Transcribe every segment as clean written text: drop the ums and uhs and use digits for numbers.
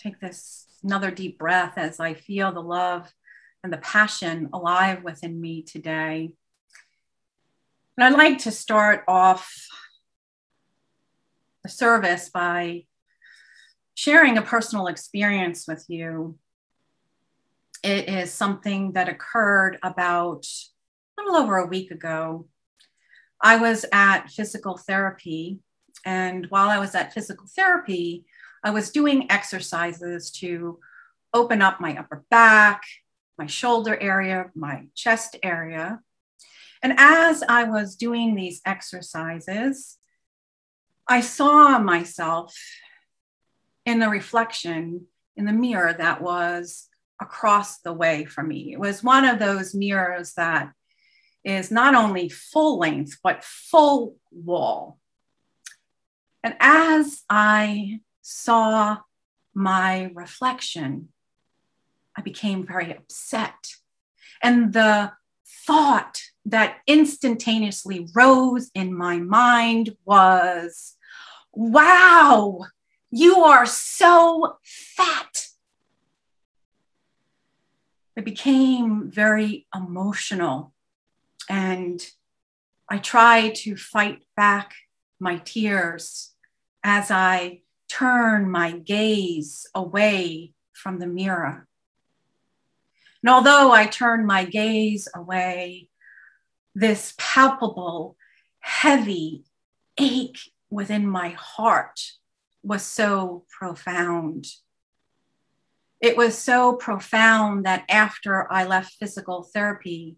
take another deep breath as I feel the love and the passion alive within me today. And I'd like to start off the service by sharing a personal experience with you. It is something that occurred about a little over a week ago. I was at physical therapy, and while I was at physical therapy, I was doing exercises to open up my upper back, my shoulder area, my chest area. And as I was doing these exercises, I saw myself in the reflection in the mirror that was across the way from me. It was one of those mirrors that is not only full length, but full wall. And as I saw my reflection, I became very upset. And the thought that instantaneously rose in my mind was, wow, you are so fat. I became very emotional, and I tried to fight back my tears as I turned my gaze away from the mirror. And although I turned my gaze away, this palpable, heavy ache within my heart was so profound. It was so profound that after I left physical therapy,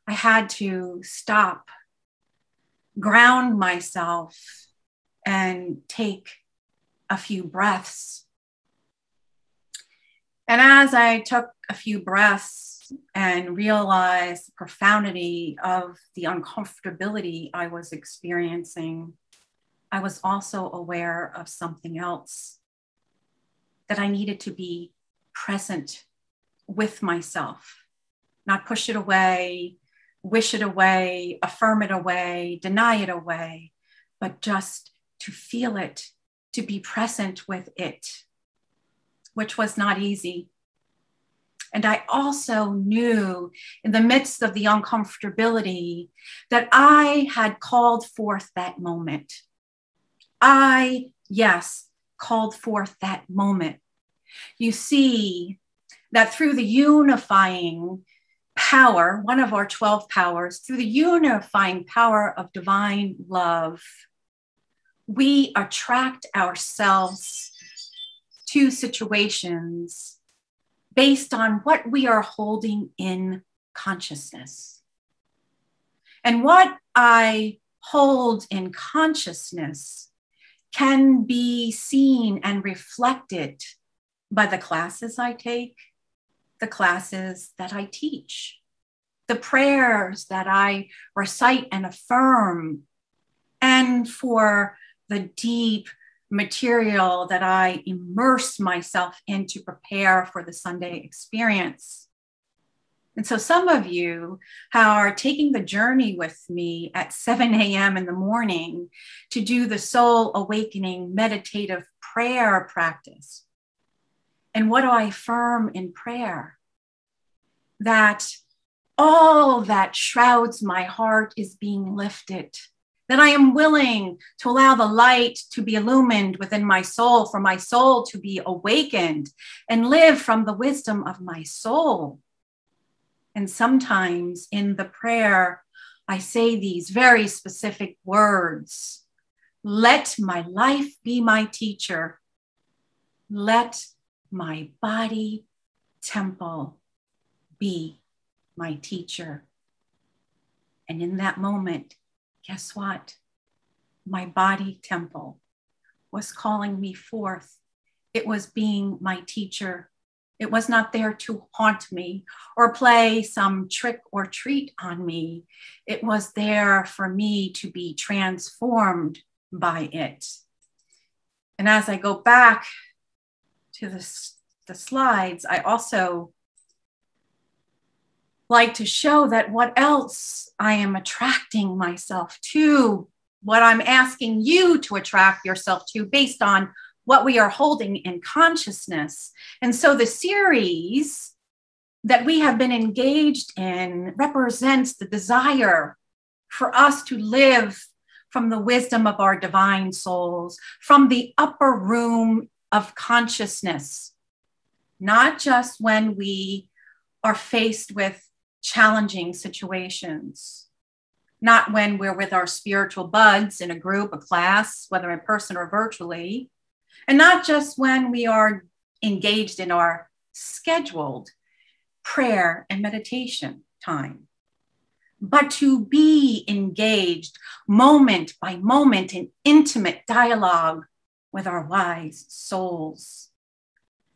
I had to stop, ground myself, and take a few breaths. And as I took a few breaths and realized the profundity of the uncomfortability I was experiencing, I was also aware of something else, that I needed to be present with myself, not push it away, wish it away, affirm it away, deny it away, but just to feel it, to be present with it, which was not easy. And I also knew in the midst of the uncomfortability that I had called forth that moment. Yes, called forth that moment. You see that through the unifying power, one of our 12 powers, through the unifying power of divine love, we attract ourselves to situations based on what we are holding in consciousness. And what I hold in consciousness can be seen and reflected by the classes I take, the classes that I teach, the prayers that I recite and affirm, and for the deep material that I immerse myself in to prepare for the Sunday experience. And so some of you are taking the journey with me at 7 a.m. in the morning to do the soul awakening meditative prayer practice. And what do I affirm in prayer? That all that shrouds my heart is being lifted. That I am willing to allow the light to be illumined within my soul, for my soul to be awakened and live from the wisdom of my soul. And sometimes in the prayer, I say these very specific words. Let my life be my teacher. Let my body temple be my teacher. And in that moment, guess what? My body temple was calling me forth. It was being my teacher. It was not there to haunt me or play some trick or treat on me. It was there for me to be transformed by it. And as I go back to the slides, I also like to show that what else I am attracting myself to, what I'm asking you to attract yourself to based on what we are holding in consciousness. And so the series that we have been engaged in represents the desire for us to live from the wisdom of our divine souls, from the upper room of consciousness, not just when we are faced with challenging situations, not when we're with our spiritual buds in a group, a class, whether in person or virtually, and not just when we are engaged in our scheduled prayer and meditation time, but to be engaged moment by moment in intimate dialogue with our wise souls.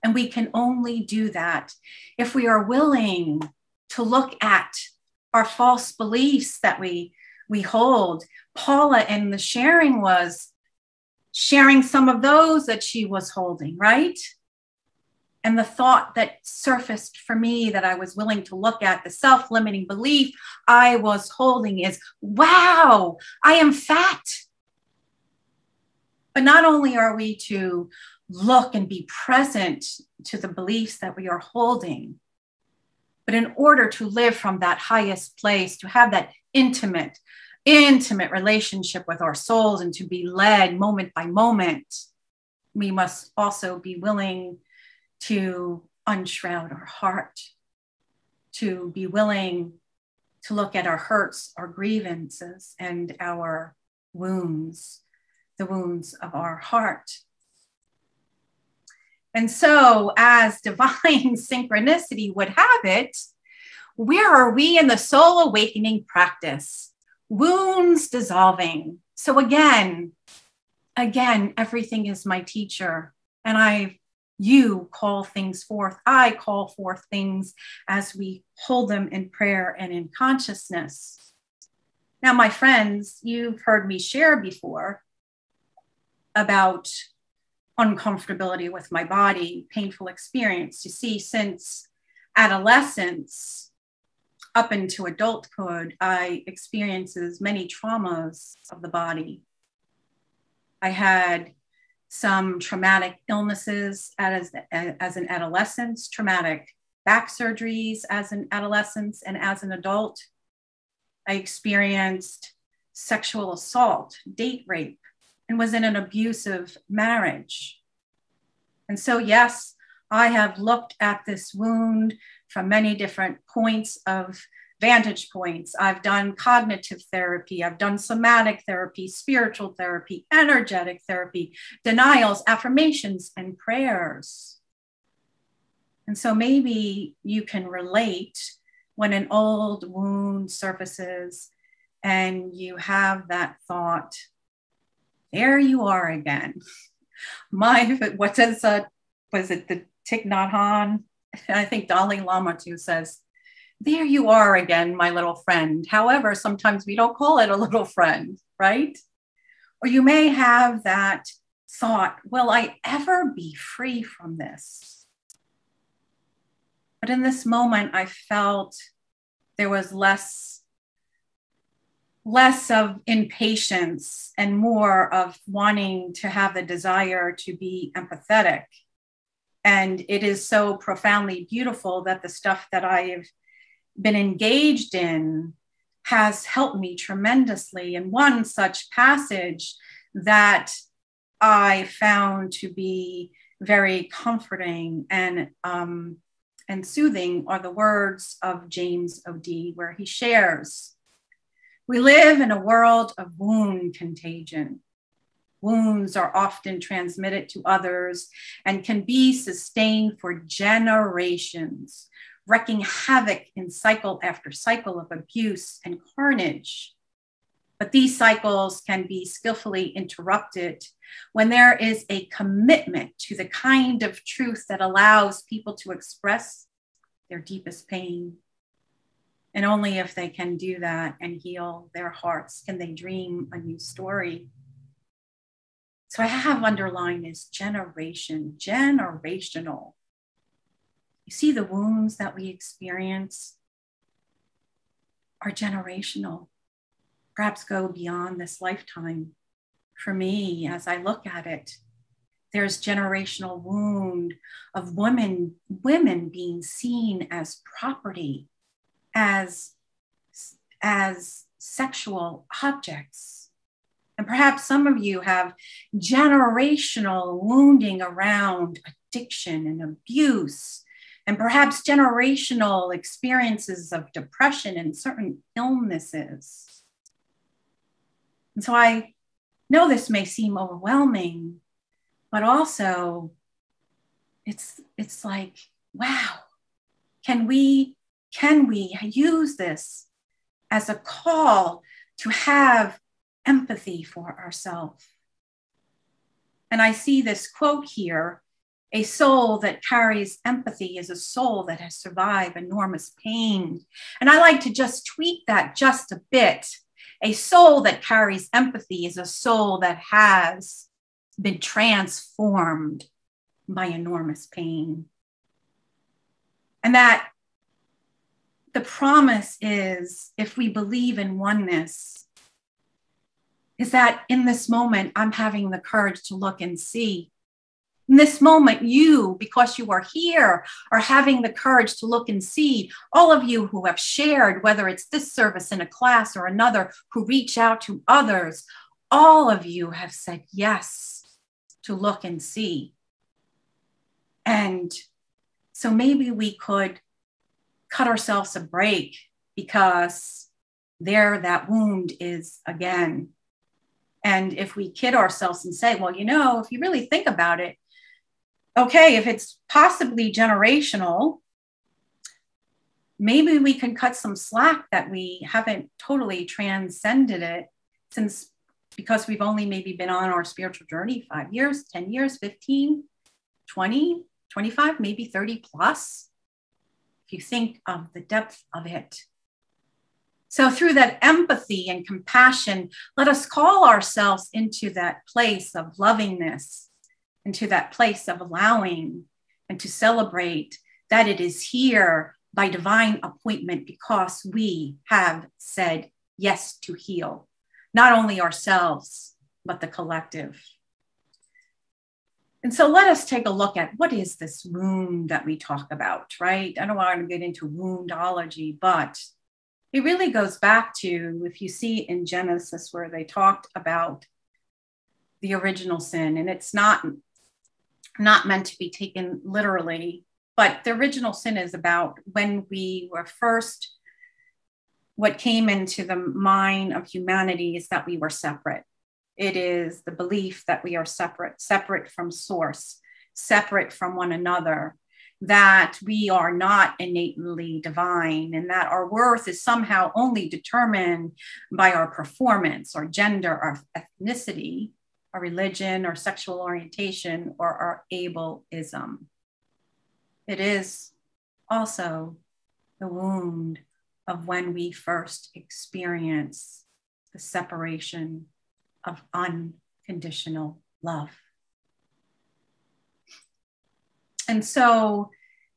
And we can only do that if we are willing to look at our false beliefs that we hold. Paula in the sharing was sharing some of those that she was holding, right? And the thought that surfaced for me that I was willing to look at, the self-limiting belief I was holding is, wow, I am fat. But not only are we to look and be present to the beliefs that we are holding, but in order to live from that highest place, to have that intimate relationship with our souls and to be led moment by moment, we must also be willing to unshroud our heart, to be willing to look at our hurts, our grievances, and our wounds, the wounds of our heart. And so, as divine synchronicity would have it, where are we in the soul awakening practice? Wounds dissolving. So again, everything is my teacher, and you call things forth. I call forth things as we hold them in prayer and in consciousness. Now, my friends, you've heard me share before about uncomfortability with my body, painful experience. You see, since adolescence up into adulthood, I experiences many traumas of the body. I had some traumatic illnesses as an adolescent, traumatic back surgeries as an adolescent and as an adult. I experienced sexual assault, date rape, and was in an abusive marriage. And so, yes, I have looked at this wound from many different points of vantage points. I've done cognitive therapy, I've done somatic therapy, spiritual therapy, energetic therapy, denials, affirmations, and prayers. And so maybe you can relate when an old wound surfaces and you have that thought, there you are again. What says, was it the Thich Nhat Hanh? I think Dalai Lama too says, there you are again, my little friend. However, sometimes we don't call it a little friend, right? Or you may have that thought, will I ever be free from this? But in this moment, I felt there was less of impatience and more of wanting to have the desire to be empathetic. And it is so profoundly beautiful that the stuff that I've been engaged in has helped me tremendously. And one such passage that I found to be very comforting and soothing are the words of James O.D., where he shares, we live in a world of wound contagion. Wounds are often transmitted to others and can be sustained for generations, wreaking havoc in cycle after cycle of abuse and carnage. But these cycles can be skillfully interrupted when there is a commitment to the kind of truth that allows people to express their deepest pain. And only if they can do that and heal their hearts can they dream a new story. So I have underlined is generational. You see, the wounds that we experience are generational, perhaps go beyond this lifetime. For me, as I look at it, There's generational wound of women being seen as property, as sexual objects. And perhaps some of you have generational wounding around addiction and abuse, and perhaps generational experiences of depression and certain illnesses. And so I know this may seem overwhelming, but also it's like, wow, can we use this as a call to have empathy for ourselves? And I see this quote here: a soul that carries empathy is a soul that has survived enormous pain. And I like to just tweak that just a bit. A soul that carries empathy is a soul that has been transformed by enormous pain. And that the promise is, if we believe in oneness, is that in this moment, I'm having the courage to look and see. In this moment, you, because you are here, are having the courage to look and see. All of you who have shared, whether it's this service in a class or another, who reach out to others, all of you have said yes to look and see. And so maybe we could cut ourselves a break, because there that wound is again. And if we kid ourselves and say, well, if you really think about it, okay, if it's possibly generational, maybe we can cut some slack that we haven't totally transcended it, because we've only maybe been on our spiritual journey 5 years, 10 years, 15, 20, 25, maybe 30 plus, if you think of the depth of it. So through that empathy and compassion, let us call ourselves into that place of lovingness, into that place of allowing, and to celebrate that it is here by divine appointment, because we have said yes to heal, not only ourselves, but the collective. And so let us take a look at, what is this wound that we talk about, right? I don't want to get into woundology, but it really goes back to, if you see in Genesis where they talked about the original sin, and it's not meant to be taken literally, but the original sin is about when we were first, what came into the mind of humanity is that we were separate. It is the belief that we are separate from source, separate from one another, that we are not innately divine, and that our worth is somehow only determined by our performance, our gender, our ethnicity, our religion, our sexual orientation, or our ableism. It is also the wound of when we first experience the separation of unconditional love. And so,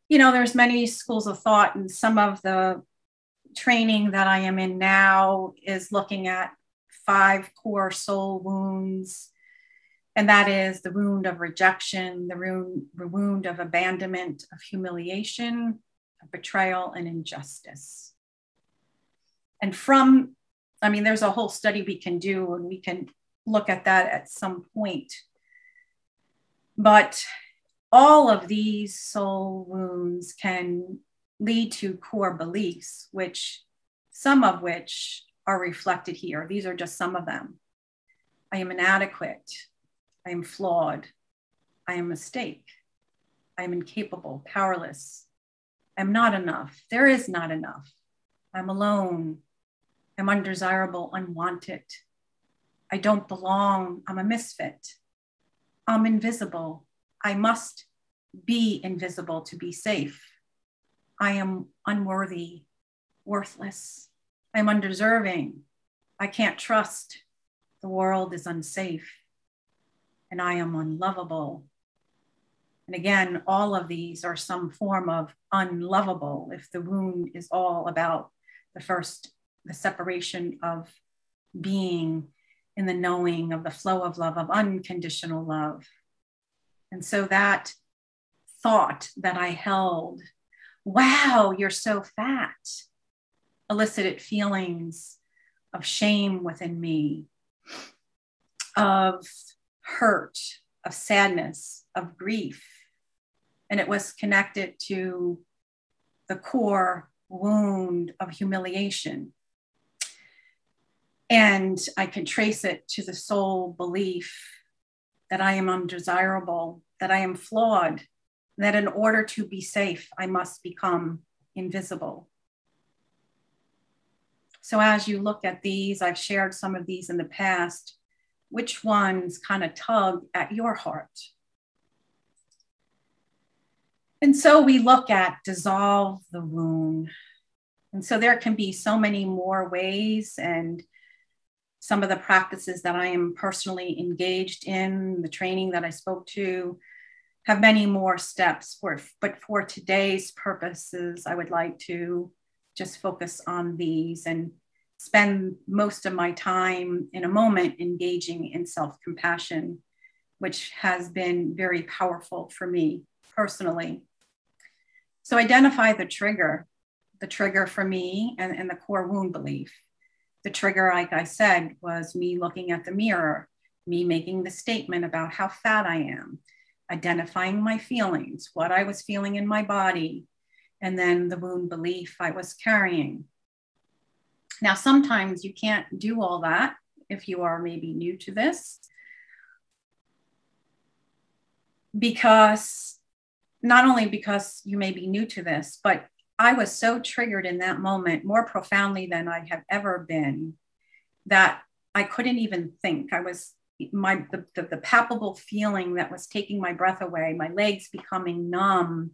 there's many schools of thought, and some of the training that I am in now is looking at 5 core soul wounds. And that is the wound of rejection, the wound of abandonment, of humiliation, of betrayal, and injustice. And there's a whole study we can do, and we can look at that at some point. But all of these soul wounds can lead to core beliefs, some of which are reflected here. These are just some of them. I am inadequate. I am flawed. I am a mistake. I am incapable, powerless. I'm not enough. There is not enough. I'm alone. I'm undesirable, unwanted. I don't belong. I'm a misfit. I'm invisible. I must be invisible to be safe. I am unworthy, worthless. I'm undeserving. I can't trust. The world is unsafe. And I am unlovable. And again, all of these are some form of unlovable, if the wound is all about the separation of being in the knowing of the flow of love, of unconditional love. And so that thought that I held, wow, you're so fat, elicited feelings of shame within me, of hurt, of sadness, of grief. And it was connected to the core wound of humiliation. And I can trace it to the soul belief that I am undesirable, that I am flawed, that in order to be safe, I must become invisible. So as you look at these, I've shared some of these in the past, which ones kind of tug at your heart? And so we look at dissolve the wound. And so there can be so many more ways, and some of the practices that I am personally engaged in, the training that I spoke to, have many more steps. But for today's purposes, I would like to just focus on these and spend most of my time in a moment engaging in self-compassion, which has been very powerful for me personally. So identify the trigger for me and the core wound belief. The trigger, like I said, was me looking at the mirror, me making the statement about how fat I am, identifying my feelings, what I was feeling in my body, and then the wound belief I was carrying. Now, sometimes you can't do all that if you are maybe new to this, because not only because you may be new to this, but I was so triggered in that moment, more profoundly than I have ever been, that I couldn't even think. I was the palpable feeling that was taking my breath away, my legs becoming numb,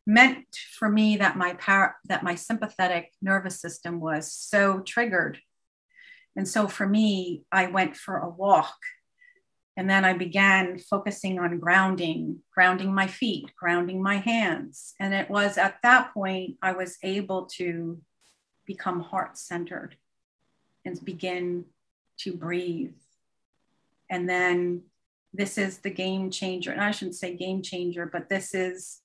meant for me that my sympathetic nervous system was so triggered. And so for me, I went for a walk. And then I began focusing on grounding my feet, grounding my hands. And it was at that point I was able to become heart-centered and begin to breathe. And then this is the game changer. And I shouldn't say game changer, but this is,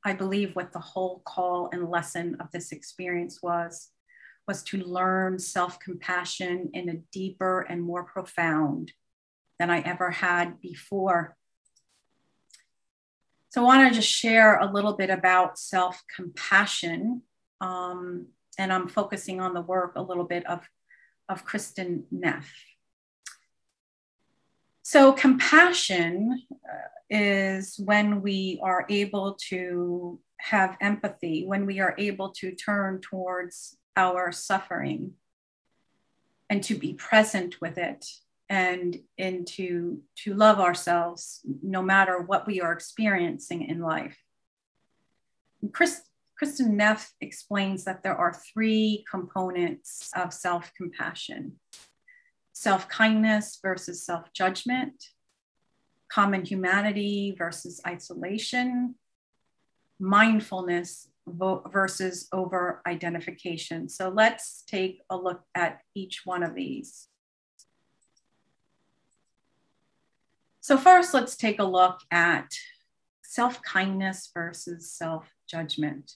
I believe, what the whole call and lesson of this experience was to learn self-compassion in a deeper and more profound than I ever had before. So I want to just share a little bit about self-compassion. And I'm focusing on the work a little bit of Kristin Neff. So compassion is when we are able to have empathy, when we are able to turn towards our suffering and to be present with it, and to love ourselves no matter what we are experiencing in life. Kristin Neff explains that there are 3 components of self-compassion: self-kindness versus self-judgment, common humanity versus isolation, mindfulness versus over-identification. So let's take a look at each one of these. So first, let's take a look at self-kindness versus self-judgment.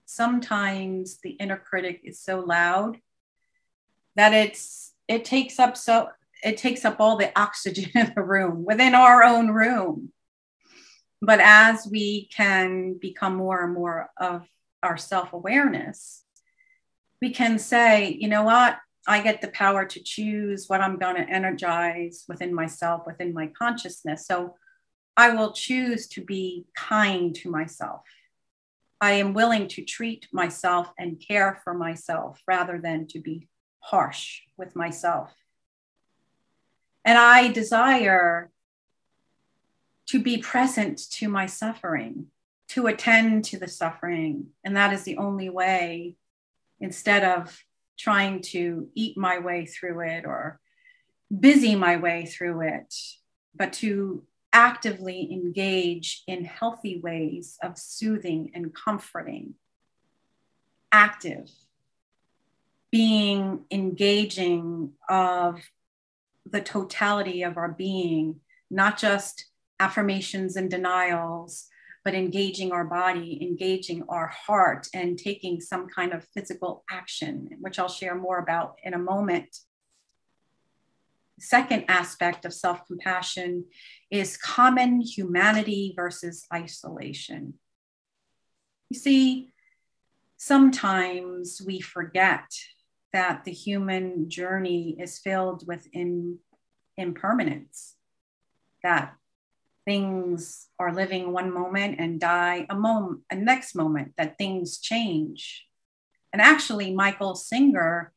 Sometimes the inner critic is so loud that it takes up all the oxygen in the room, within our own room. But as we can become more and more of our self-awareness, we can say, you know what? I get the power to choose what I'm going to energize within myself, within my consciousness. So I will choose to be kind to myself. I am willing to treat myself and care for myself rather than to be harsh with myself. And I desire to be present to my suffering, to attend to the suffering. And that is the only way, instead of trying to eat my way through it or busy my way through it, but to actively engage in healthy ways of soothing and comforting. Active, being engaging of the totality of our being, not just affirmations and denials, but engaging our body, engaging our heart, and taking some kind of physical action, which I'll share more about in a moment. The second aspect of self-compassion is common humanity versus isolation. You see, sometimes we forget that the human journey is filled with impermanence, that things are living one moment and die a next moment, that things change. And actually, Michael Singer,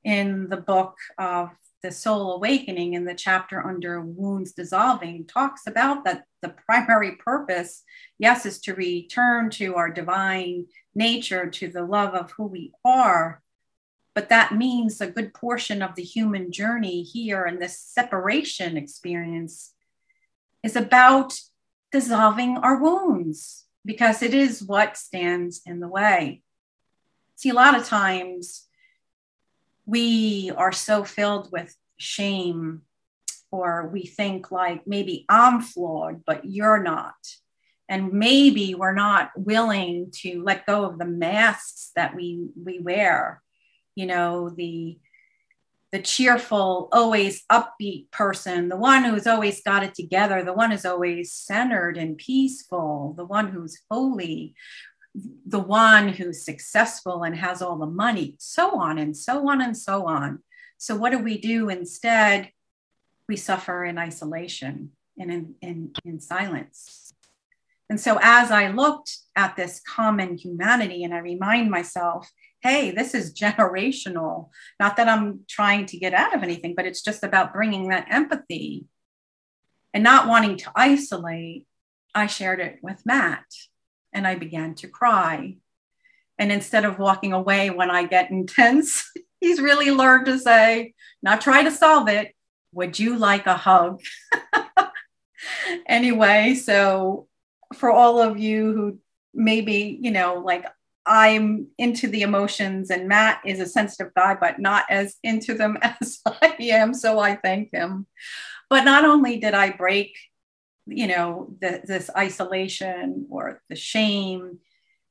in the book of The Soul Awakening, in the chapter under Wounds Dissolving, talks about that the primary purpose, yes, is to return to our divine nature, to the love of who we are. But that means a good portion of the human journey here in this separation experience is about dissolving our wounds, because it is what stands in the way. See, a lot of times we are so filled with shame, or we think like, maybe I'm flawed, but you're not. And maybe we're not willing to let go of the masks that we wear. You know, the cheerful, always upbeat person, the one who's always got it together, the one who's always centered and peaceful, the one who's holy, the one who's successful and has all the money, so on and so on and so on. So what do we do instead? We suffer in isolation and in silence. And so as I looked at this common humanity, and I remind myself, hey, this is generational. Not that I'm trying to get out of anything, but it's just about bringing that empathy and not wanting to isolate. I shared it with Matt, and I began to cry. And instead of walking away when I get intense, he's really learned to say, not try to solve it. Would you like a hug? Anyway, so for all of you who maybe, you know, like, I'm into the emotions, and Matt is a sensitive guy, but not as into them as I am. So I thank him. But not only did I break, you know, this isolation or the shame,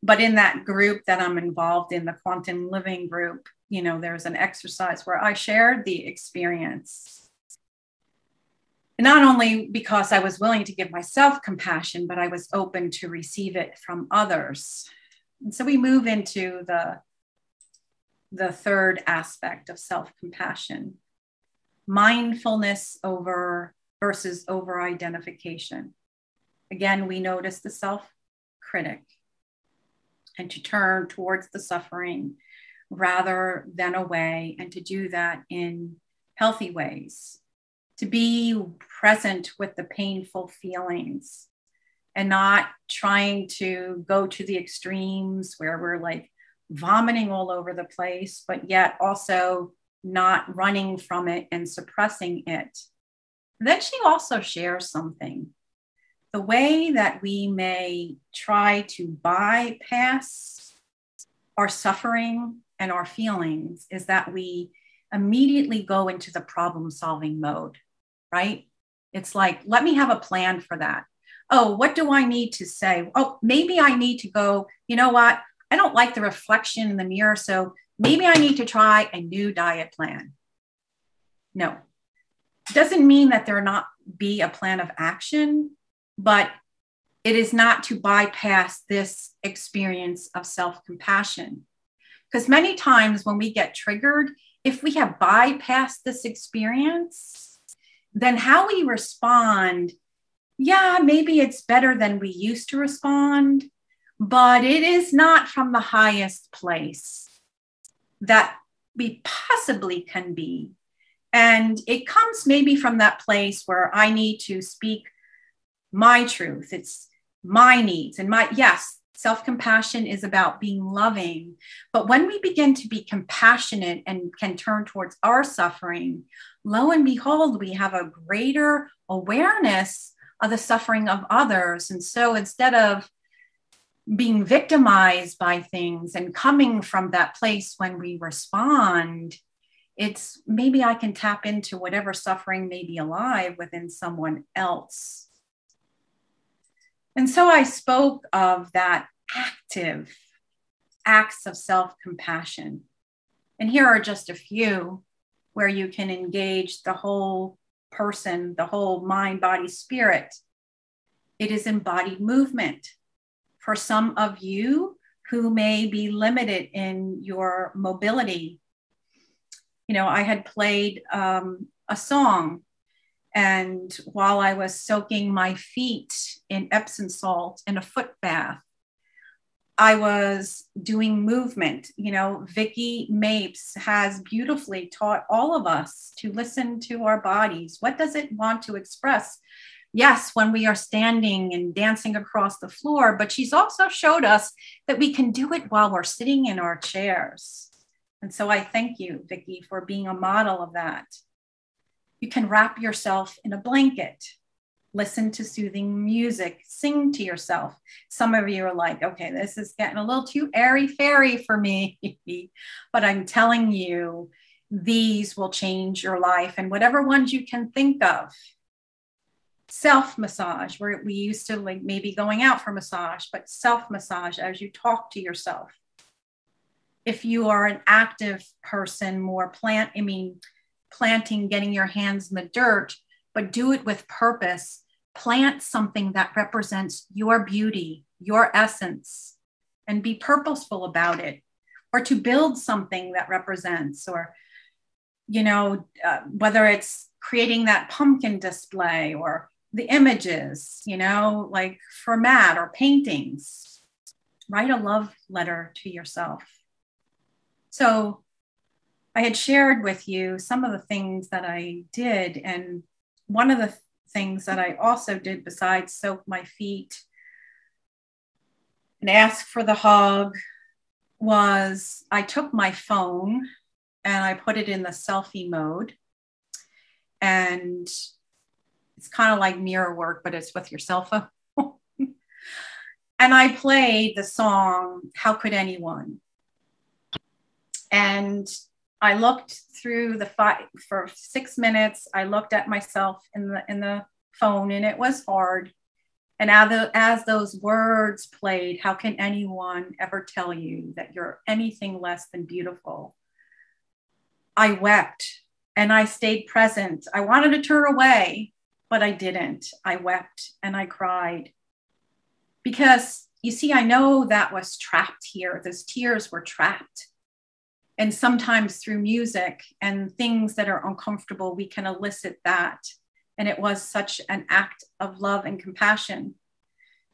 but in that group that I'm involved in, the quantum living group, you know, there's an exercise where I shared the experience. Not only because I was willing to give myself compassion, but I was open to receive it from others. And so we move into the third aspect of self-compassion, mindfulness versus over-identification. Again, we notice the self-critic, and to turn towards the suffering rather than away, and to do that in healthy ways, to be present with the painful feelings, and not trying to go to the extremes where we're like vomiting all over the place, but yet also not running from it and suppressing it. And then she also shares something. The way that we may try to bypass our suffering and our feelings is that we immediately go into the problem-solving mode, right? It's like, let me have a plan for that. Oh, what do I need to say? Oh, maybe I need to go, you know what? I don't like the reflection in the mirror, so maybe I need to try a new diet plan. No, it doesn't mean that there not be a plan of action, but it is not to bypass this experience of self-compassion. Because many times when we get triggered, if we have bypassed this experience, then how we respond, yeah, maybe it's better than we used to respond, but it is not from the highest place that we possibly can be. And it comes maybe from that place where I need to speak my truth. It's my needs and yes, self-compassion is about being loving. But when we begin to be compassionate and can turn towards our suffering, lo and behold, we have a greater awareness of the suffering of others. And so instead of being victimized by things and coming from that place when we respond, it's maybe I can tap into whatever suffering may be alive within someone else. And so I spoke of that active acts of self-compassion. And here are just a few where you can engage the whole person, the whole mind, body, spirit. It is embodied movement. For some of you who may be limited in your mobility, I had played a song, and while I was soaking my feet in Epsom salt in a foot bath, I was doing movement. Vicki Mapes has beautifully taught all of us to listen to our bodies. What does it want to express? Yes, when we are standing and dancing across the floor, but she's also showed us that we can do it while we're sitting in our chairs. And so I thank you, Vicki, for being a model of that. You can wrap yourself in a blanket, listen to soothing music, sing to yourself. Some of you are like, okay, this is getting a little too airy-fairy for me. But I'm telling you, these will change your life, and whatever ones you can think of. Self-massage, where we used to like maybe going out for massage, but self-massage as you talk to yourself. If you are an active person, more planting, getting your hands in the dirt, but do it with purpose. Plant something that represents your beauty, your essence, and be purposeful about it. Or to build something that represents, or, whether it's creating that pumpkin display or the images, like for mat or paintings. Write a love letter to yourself. So I had shared with you some of the things that I did. And one of the things that I also did besides soak my feet and ask for the hug was I took my phone and I put it in the selfie mode. And it's kind of like mirror work, but it's with your cell phone. And I played the song, How Could Anyone? And I looked through for 6 minutes. I looked at myself in the phone, and it was hard. And as those words played, how can anyone ever tell you that you're anything less than beautiful? I wept and I stayed present. I wanted to turn away, but I didn't. I wept and I cried. Because you see, I know that was trapped here. Those tears were trapped. And sometimes through music and things that are uncomfortable, we can elicit that. And it was such an act of love and compassion.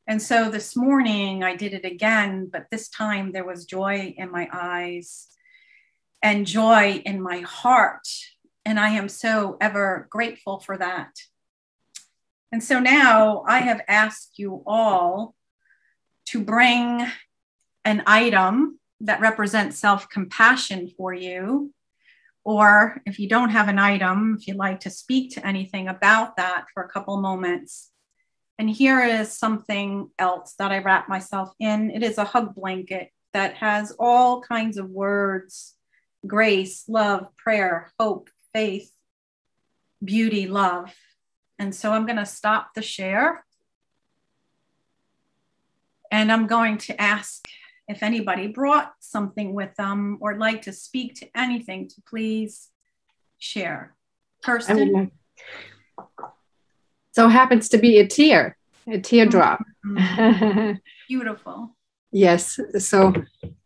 And so this morning I did it again, but this time there was joy in my eyes and joy in my heart. And I am so ever grateful for that. And so now I have asked you all to bring an item that represents self-compassion for you. Or if you don't have an item, if you'd like to speak to anything about that for a couple moments. And here is something else that I wrap myself in. It is a hug blanket that has all kinds of words: grace, love, prayer, hope, faith, beauty, love. And so I'm going to stop the share. And I'm going to ask if anybody brought something with them or like to speak to anything, to please share. Kirsten? So happens to be a teardrop. Mm-hmm. Beautiful. Yes. So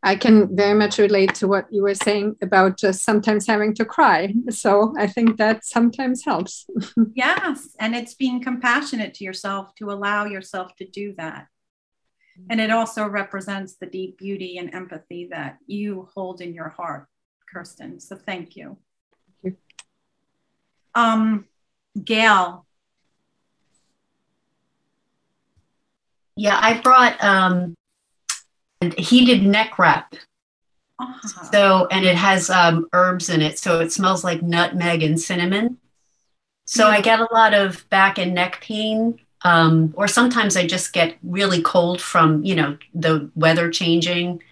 I can very much relate to what you were saying about just sometimes having to cry. So I think that sometimes helps. Yes. And it's being compassionate to yourself to allow yourself to do that. And it also represents the deep beauty and empathy that you hold in your heart, Kirsten. So thank you. Thank you. Gail. Yeah, I brought a heated neck wrap. So, and it has herbs in it. So it smells like nutmeg and cinnamon. So I get a lot of back and neck pain. Or sometimes I just get really cold from, the weather changing,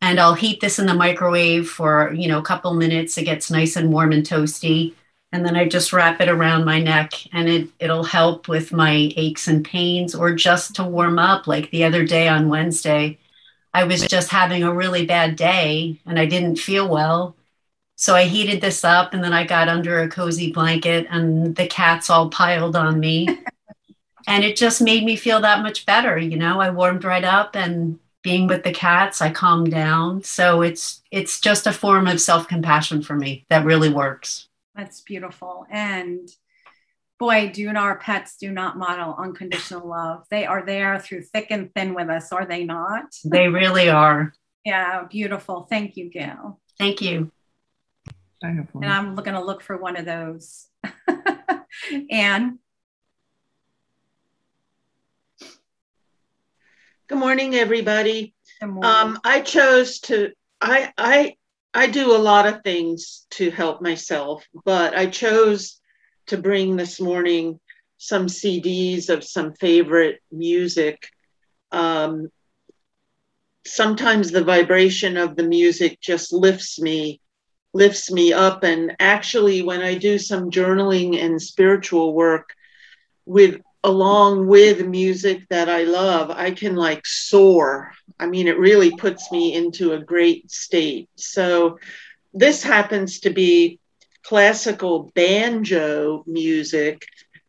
and I'll heat this in the microwave for, a couple minutes. It gets nice and warm and toasty. and then I just wrap it around my neck, and it'll help with my aches and pains, or just to warm up. Like the other day on Wednesday, I was just having a really bad day and I didn't feel well. So I heated this up, and then I got under a cozy blanket and the cats all piled on me. And it just made me feel that much better. You know, I warmed right up, and being with the cats, I calmed down. So it's just a form of self-compassion for me that really works. That's beautiful. And boy, our pets do not model unconditional love. They are there through thick and thin with us, are they not? They really are. Yeah, beautiful. Thank you, Gail. Thank you. I have one. And I'm going to look for one of those. Anne? Good morning, everybody. Good morning. I chose to, I do a lot of things to help myself, but I chose to bring this morning some CDs of some favorite music. Sometimes the vibration of the music just lifts me up. And actually, when I do some journaling and spiritual work along with music that I love, I can like soar. I mean, it really puts me into a great state. So this happens to be classical banjo music,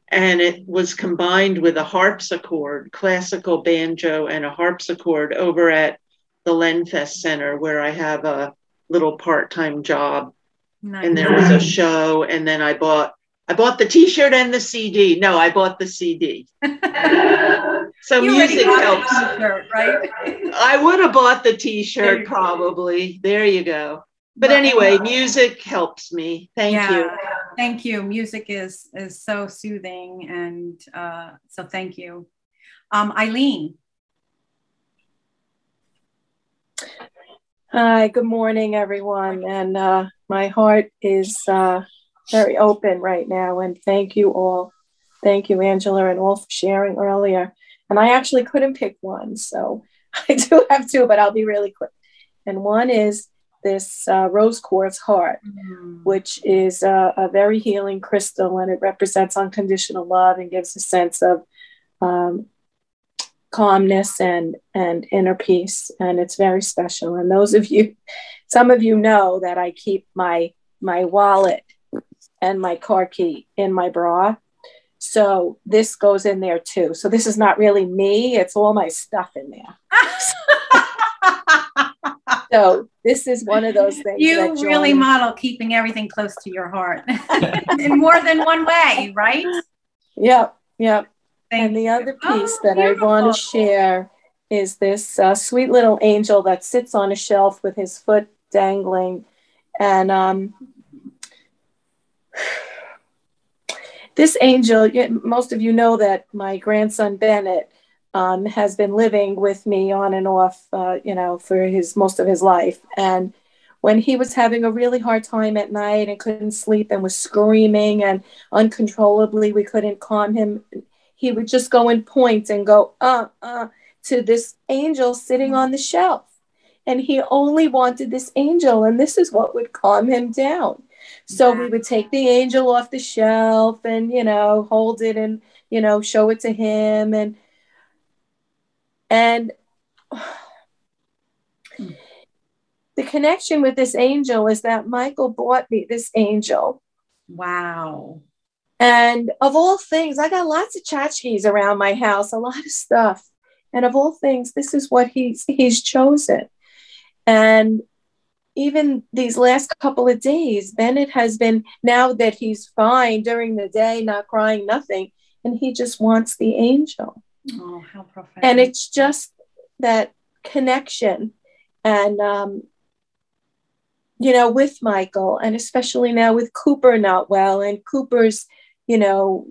and it was combined with a harpsichord, classical banjo and a harpsichord, over at the Lenfest Center, where I have a little part-time job. Nice. And there was a show, and then I bought the t-shirt and the CD. No, I bought the CD. So you music helps. Right? I would have bought the t-shirt probably. There you go. But anyway, music helps me. Thank you. Thank you. Music is so soothing, and so thank you. Eileen. Hi, good morning, everyone. And my heart is very open right now. And thank you all. Thank you, Angela, and all for sharing earlier. And I actually couldn't pick one, so I do have two, but I'll be really quick. And one is this rose quartz heart, which is a very healing crystal, and it represents unconditional love and gives a sense of calmness and inner peace. And it's very special. And some of you know that I keep my wallet and my car key in my bra. So this goes in there too. So this is not really me. It's all my stuff in there. So this is one of those things. You really model keeping everything close to your heart in more than one way, right? Yep. And the other piece that I want to share is this sweet little angel that sits on a shelf with his foot dangling. And this angel, most of you know that my grandson Bennett has been living with me on and off, for most of his life. And when he was having a really hard time at night and couldn't sleep and was screaming and uncontrollably, we couldn't calm him, he would just go and point and go, to this angel sitting on the shelf. And he only wanted this angel, and this is what would calm him down. So we would take the angel off the shelf and, hold it and, show it to him. And the connection with this angel is that Michael bought me this angel. Wow. And of all things, I got lots of tchotchkes around my house, a lot of stuff. And of all things, this is what he's chosen. And even these last couple of days, Bennett has been, now that he's fine during the day, not crying, nothing, and he just wants the angel. Oh, how profound. And it's just that connection. And, with Michael, and especially now with Cooper not well, and Cooper's, dealing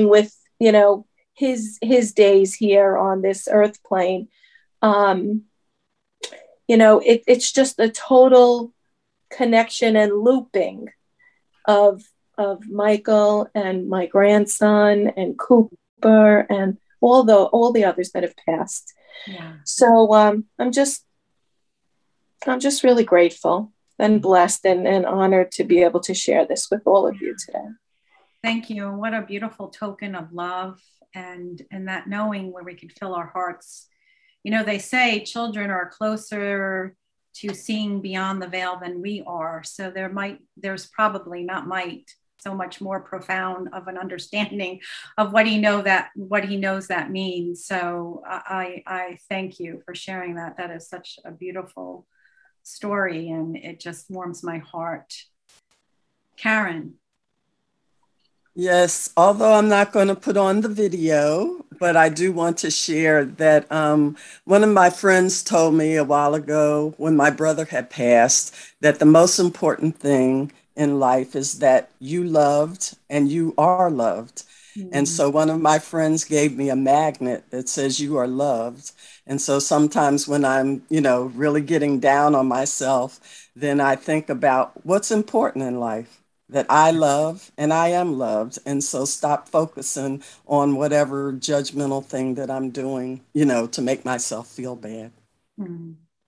with, his days here on this earth plane. It's just a total connection and looping of Michael and my grandson and Cooper and all the others that have passed. Yeah. So I'm just really grateful and blessed and honored to be able to share this with all of you today. Thank you. What a beautiful token of love and that knowing where we can fill our hearts. You know, they say children are closer to seeing beyond the veil than we are. So there's probably not so much more profound of an understanding of what he knows that means. So I thank you for sharing that. That is such a beautiful story, and it just warms my heart. Karen. Yes, although I'm not going to put on the video, but I do want to share that one of my friends told me a while ago when my brother had passed that the most important thing in life is that you loved and you are loved. And so one of my friends gave me a magnet that says you are loved. And so sometimes when I'm, really getting down on myself, then I think about what's important in life. That I love and I am loved. And so stop focusing on whatever judgmental thing that I'm doing, to make myself feel bad.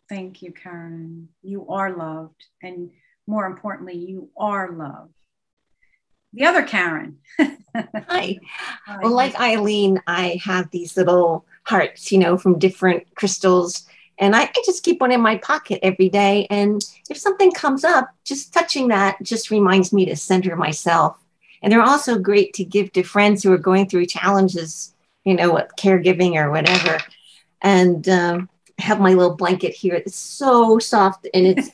Thank you, Karen. You are loved. And more importantly, you are loved. The other Karen. Hi. Well, like Eileen, I have these little hearts, from different crystals. And I just keep one in my pocket every day. And if something comes up, just touching that just reminds me to center myself. And they're also great to give to friends who are going through challenges, with caregiving or whatever. And I have my little blanket here. It's so soft, and it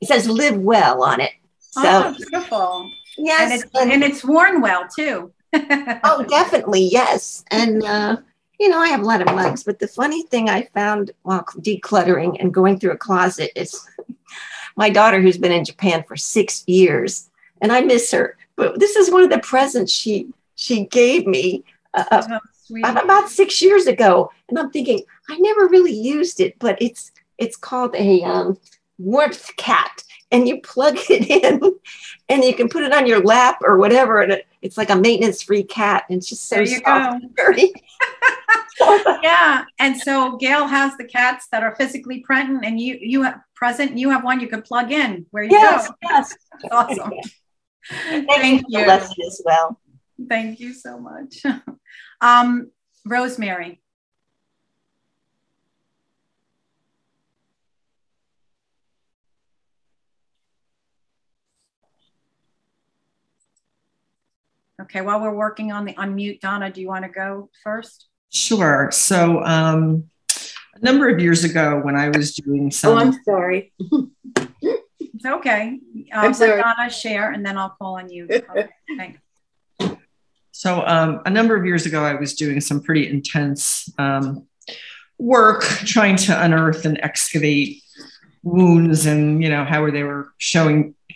says "Live Well" on it. So beautiful. Yes. And it's worn well too. Oh, definitely. Yes. And, I have a lot of mugs, but the funny thing I found while decluttering and going through a closet is my daughter, who's been in Japan for 6 years, and I miss her. But this is one of the presents she gave me about 6 years ago, and I'm thinking I never really used it, but it's called a warmth cat, and you plug it in, and you can put it on your lap or whatever, and it's like a maintenance-free cat, and it's just so soft and dirty. Yeah, and so Gail has the cats that are physically present, and you have one you can plug in where you go. Yes, awesome. Thank you. Lesson as well. Thank you so much. Rosemary. Okay, while we're working on the unmute, Donna, do you want to go first? Sure. So a number of years ago when I was doing some... Oh, I'm sorry. It's okay. I'm sorry. Let Donna share, and then I'll call on you. Okay, thanks. So a number of years ago, I was doing some pretty intense work trying to unearth and excavate wounds and, how they were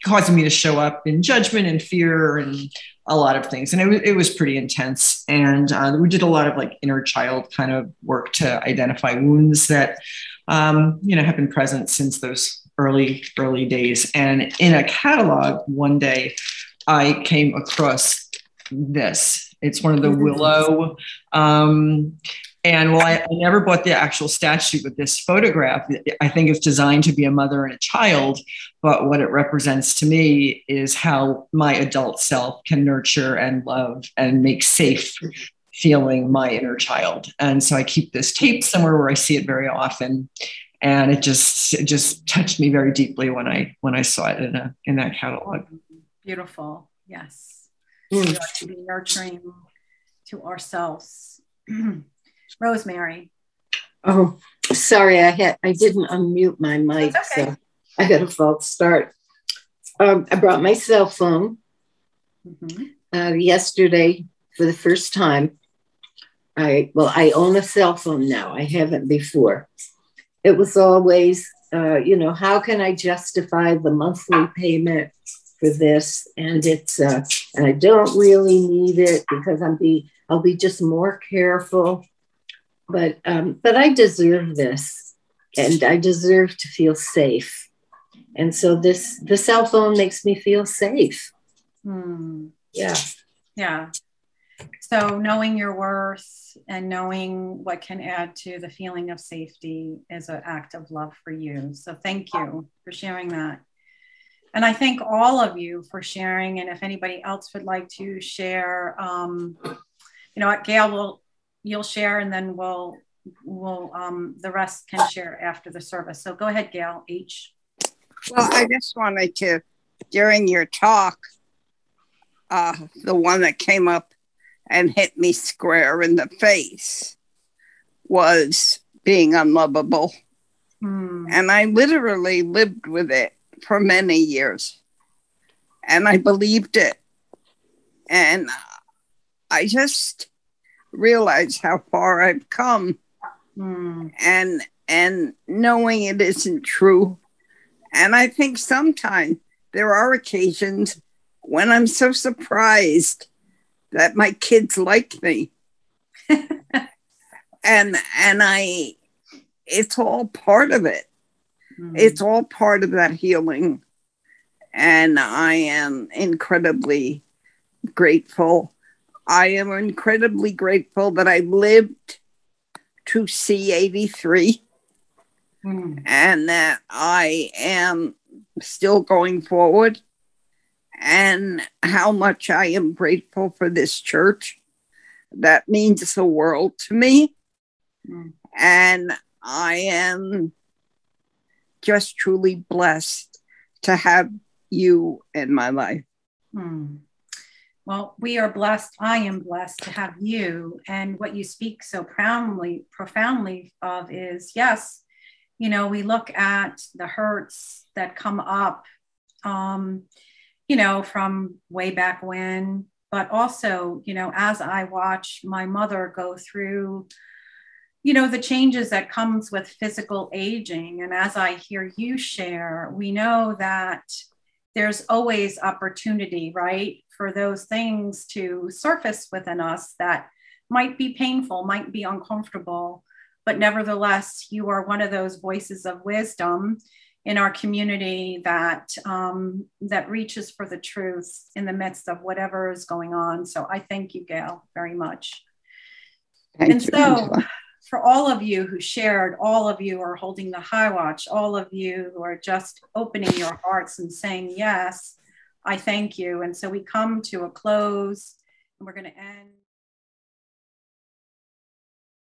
causing me to show up in judgment and fear and a lot of things. And it was pretty intense. And we did a lot of inner child kind of work to identify wounds that, have been present since those early days. And in a catalog one day, I came across this. It's one of the willow. And while I never bought the actual statue, but this photograph, I think it's designed to be a mother and a child. But what it represents to me is how my adult self can nurture and love and make safe feeling my inner child. And so I keep this tape somewhere where I see it very often. And it just touched me very deeply when I saw it in that catalog. Beautiful. Yes. We are to be nurturing to ourselves. Rosemary. Oh, sorry, I didn't unmute my mic, okay. So I got a false start. I brought my cell phone yesterday for the first time. I own a cell phone now. I haven't before. It was always, how can I justify the monthly payment for this? And it's, and I don't really need it because I'll be just more careful. But I deserve this, and I deserve to feel safe. And so the cell phone makes me feel safe. Yeah. Yeah. So knowing your worth and knowing what can add to the feeling of safety is an act of love for you. So thank you for sharing that. And I thank all of you for sharing. And if anybody else would like to share, you know what, Gail, you'll share, and then we'll the rest can share after the service. So go ahead, Gail H. Well, I just wanted to, during your talk, the one that came up and hit me square in the face was being unlovable. And I literally lived with it for many years. And I believed it. And I just realized how far I've come. And knowing it isn't true. And I think sometimes there are occasions when I'm so surprised that my kids like me. and it's all part of it. It's all part of that healing. And I am incredibly grateful. I am incredibly grateful that I lived to see 83 and that I am still going forward, and how much I am grateful for this church. That means the world to me. And I am just truly blessed to have you in my life. Well, we are blessed. I am blessed to have you. And what you speak so profoundly of is, yes, you know, we look at the hurts that come up, you know, from way back when, but also, you know, as I watch my mother go through, you know, the changes that comes with physical aging. And as I hear you share, we know that there's always opportunity, right, for those things to surface within us that might be painful, might be uncomfortable, but nevertheless, you are one of those voices of wisdom in our community that that reaches for the truth in the midst of whatever is going on. So I thank you, Gail, very much. Thank you, Angela. For all of you who shared, all of you are holding the high watch, all of you who are just opening your hearts and saying, yes, I thank you. And so we come to a close, and we're going to end.